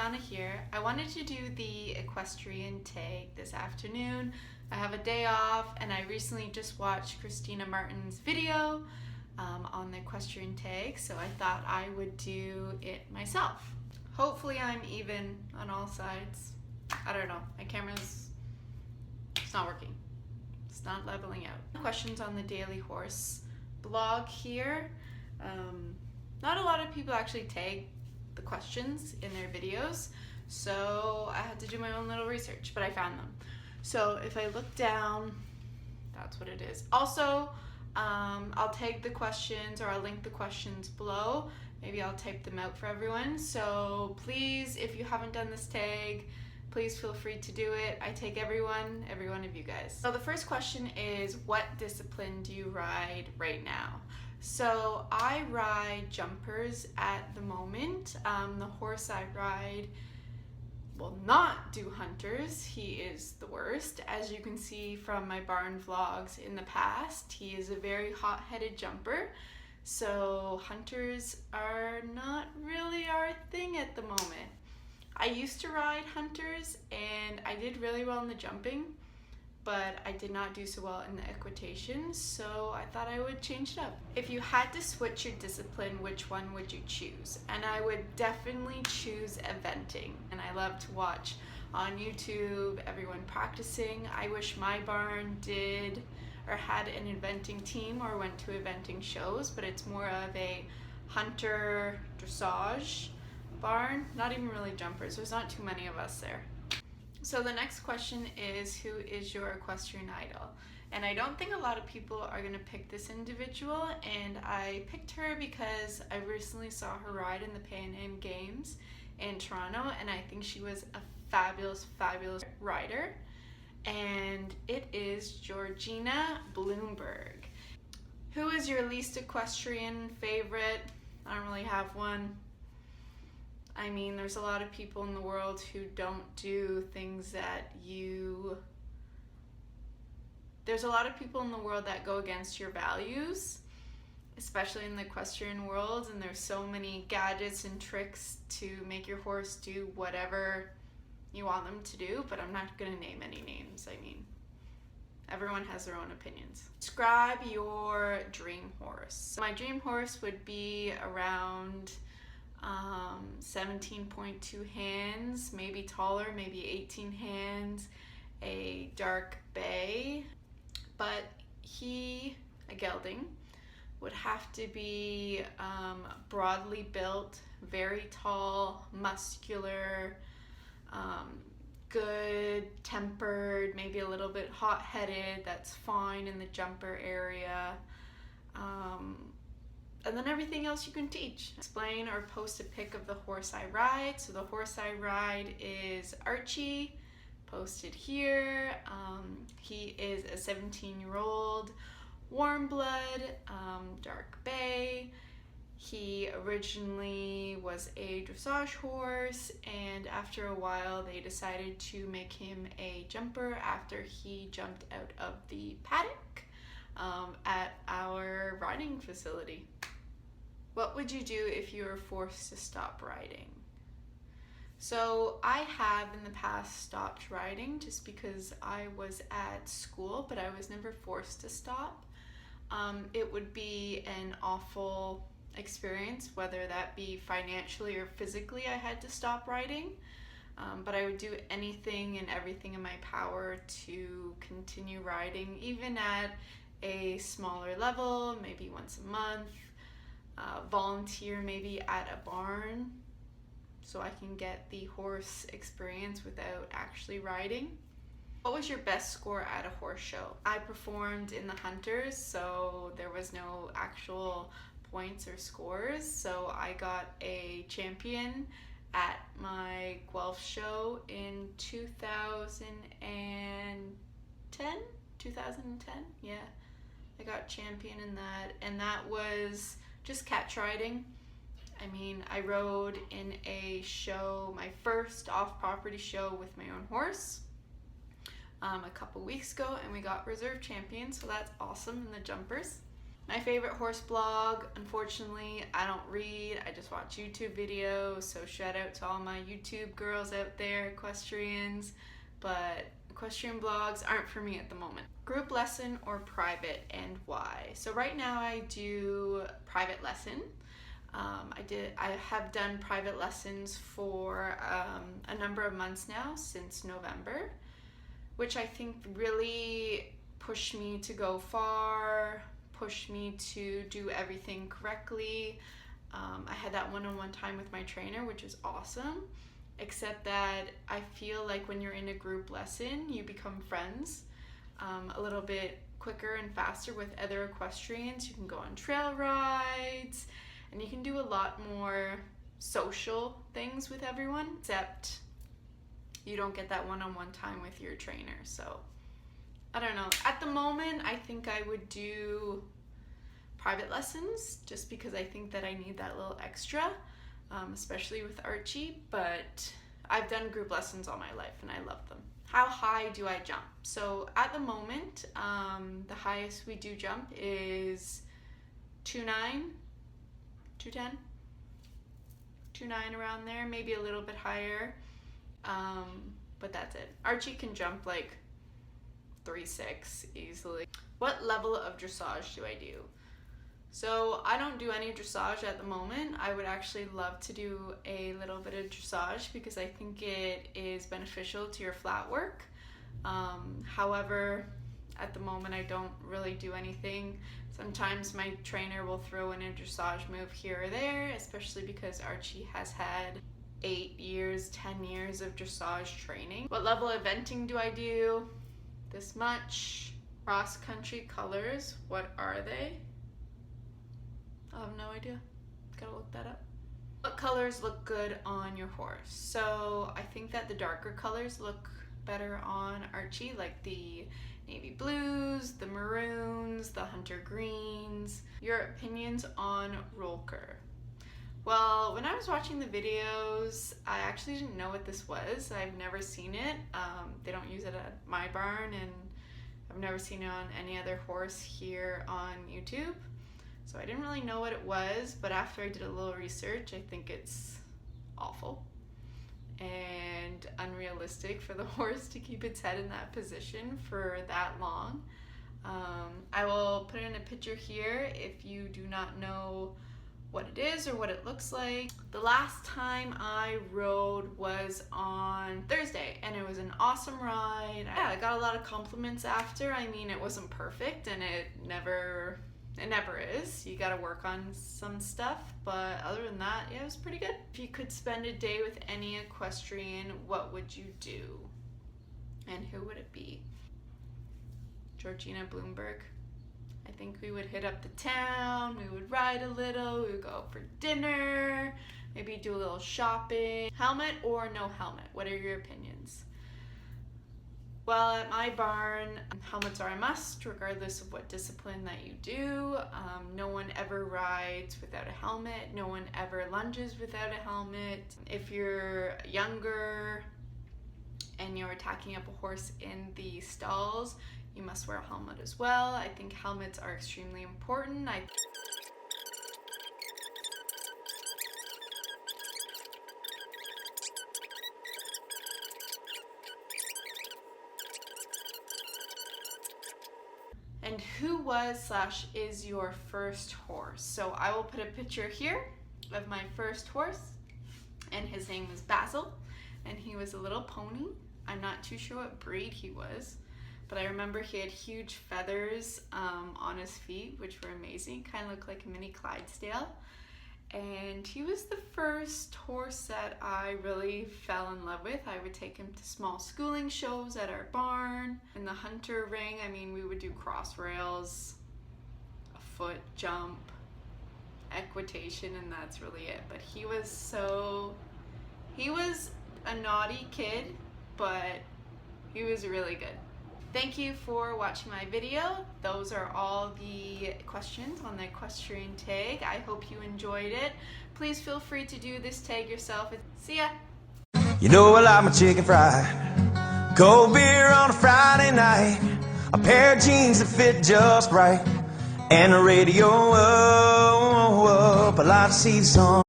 Brianna here. I wanted to do the equestrian tag this afternoon. I have a day off and I recently just watched Christina Martin's video on the equestrian tag, so I thought I would do it myself. Hopefully I'm even on all sides. I don't know, my camera's, it's not working. It's not leveling out. Questions on the Daily Horse blog here. Not a lot of people actually tag the questions in their videos, so I had to do my own little research, but I found them. So if I look down, that's what it is. Also, I'll tag the questions, or I'll link the questions below. Maybe I'll type them out for everyone. So please, if you haven't done this tag, please feel free to do it. I take every one of you guys. So the first question is, what discipline do you ride right now? So I ride jumpers at the moment. The horse I ride will not do hunters. He is the worst. As you can see from my barn vlogs in the past, he is a very hot-headed jumper. So hunters are not really our thing at the moment. I used to ride hunters and I did really well in the jumping, but I did not do so well in the equitation, so I thought I would change it up. If you had to switch your discipline, which one would you choose? And I would definitely choose eventing. And I love to watch on YouTube everyone practicing. I wish my barn did or had an eventing team or went to eventing shows, but it's more of a hunter dressage barn, not even really jumpers. There's not too many of us there. So the next question is, who is your equestrian idol? And I don't think a lot of people are gonna pick this individual, and I picked her because I recently saw her ride in the Pan Am Games in Toronto, and I think she was a fabulous rider. And it is Georgina Bloomberg. Who is your least equestrian favorite? I don't really have one. I mean, there's a lot of people in the world who don't do things that there's a lot of people in the world that go against your values, especially in the equestrian world, and there's so many gadgets and tricks to make your horse do whatever you want them to do, but I'm not gonna name any names. I mean, everyone has their own opinions. Describe your dream horse. My dream horse would be around 17.2 hands, maybe taller, maybe 18 hands, a dark bay, but a gelding, would have to be broadly built, very tall, muscular, good tempered, maybe a little bit hot-headed, that's fine in the jumper area. And then everything else you can teach. Explain or post a pic of the horse I ride. So the horse I ride is Archie, posted here. He is a 17-year-old warm blood, dark bay. He originally was a dressage horse, and after a while they decided to make him a jumper after he jumped out of the paddock at our riding facility. What would you do if you were forced to stop riding? So I have in the past stopped riding just because I was at school, but I was never forced to stop. It would be an awful experience, whether that be financially or physically I had to stop riding, but I would do anything and everything in my power to continue riding, even at a smaller level, maybe once a month. Volunteer maybe at a barn so I can get the horse experience without actually riding. What was your best score at a horse show? I performed in the hunters, so there was no actual points or scores, so I got a champion at my Guelph show in 2010, yeah, I got champion in that, and that was just catch riding. I mean, I rode in a show, my first off-property show with my own horse a couple weeks ago, and we got reserve champion, so that's awesome in the jumpers. My favorite horse blog, unfortunately, I don't read, I just watch YouTube videos, so shout out to all my YouTube girls out there, equestrians, but equestrian blogs aren't for me at the moment. Group lesson or private, and why? So right now I do private lesson. I have done private lessons for a number of months now, since November, which I think really pushed me to go far, pushed me to do everything correctly. I had that one-on-one time with my trainer, which was awesome, except that I feel like when you're in a group lesson, you become friends a little bit quicker and faster with other equestrians. You can go on trail rides, and you can do a lot more social things with everyone, except you don't get that one-on-one time with your trainer. So I don't know. At the moment, I think I would do private lessons just because I think that I need that little extra, especially with Archie, but I've done group lessons all my life and I love them. How high do I jump? So at the moment, the highest we do jump is 2.9, 2.10, 2.9, around there, maybe a little bit higher, but that's it. Archie can jump like 3.6 easily. What level of dressage do I do? So I don't do any dressage at the moment. I would actually love to do a little bit of dressage because I think it is beneficial to your flat work. However, at the moment I don't really do anything. Sometimes my trainer will throw in a dressage move here or there, especially because Archie has had 8 years, 10 years of dressage training. What level of eventing do I do? This much. Cross country colors, what are they? I have no idea. Gotta look that up. What colors look good on your horse? So I think that the darker colors look better on Archie, like the navy blues, the maroons, the hunter greens. Your opinions on Rolker? Well, when I was watching the videos, I actually didn't know what this was. I've never seen it. They don't use it at my barn, and I've never seen it on any other horse here on YouTube. So I didn't really know what it was, but after I did a little research, I think it's awful and unrealistic for the horse to keep its head in that position for that long. I will put in a picture here if you do not know what it is or what it looks like. The last time I rode was on Thursday, and it was an awesome ride. Yeah, I got a lot of compliments after. I mean, it wasn't perfect, and it never is. You gotta work on some stuff, but other than that, yeah, it was pretty good. If you could spend a day with any equestrian, what would you do? And who would it be? Georgina Bloomberg. I think we would hit up the town, we would ride a little, we would go out for dinner, maybe do a little shopping. Helmet or no helmet? What are your opinions? Well, at my barn, helmets are a must, regardless of what discipline that you do. No one ever rides without a helmet. No one ever lunges without a helmet. If you're younger and you're attacking up a horse in the stalls, you must wear a helmet as well. I think helmets are extremely important. And who was / is your first horse? So I will put a picture here of my first horse, and his name was Basil, and he was a little pony. I'm not too sure what breed he was, but I remember he had huge feathers on his feet, which were amazing. Kind of looked like a mini Clydesdale. And he was the first horse that I really fell in love with. I would take him to small schooling shows at our barn. In the hunter ring, I mean, we would do cross rails, a foot jump, equitation, and that's really it. But he was a naughty kid, but he was really good. Thank you for watching my video. Those are all the questions on the equestrian tag. I hope you enjoyed it. Please feel free to do this tag yourself. See ya! You know I like my chicken fried, cold beer on a Friday night, a pair of jeans that fit just right, and the radio up. I like to see the sun.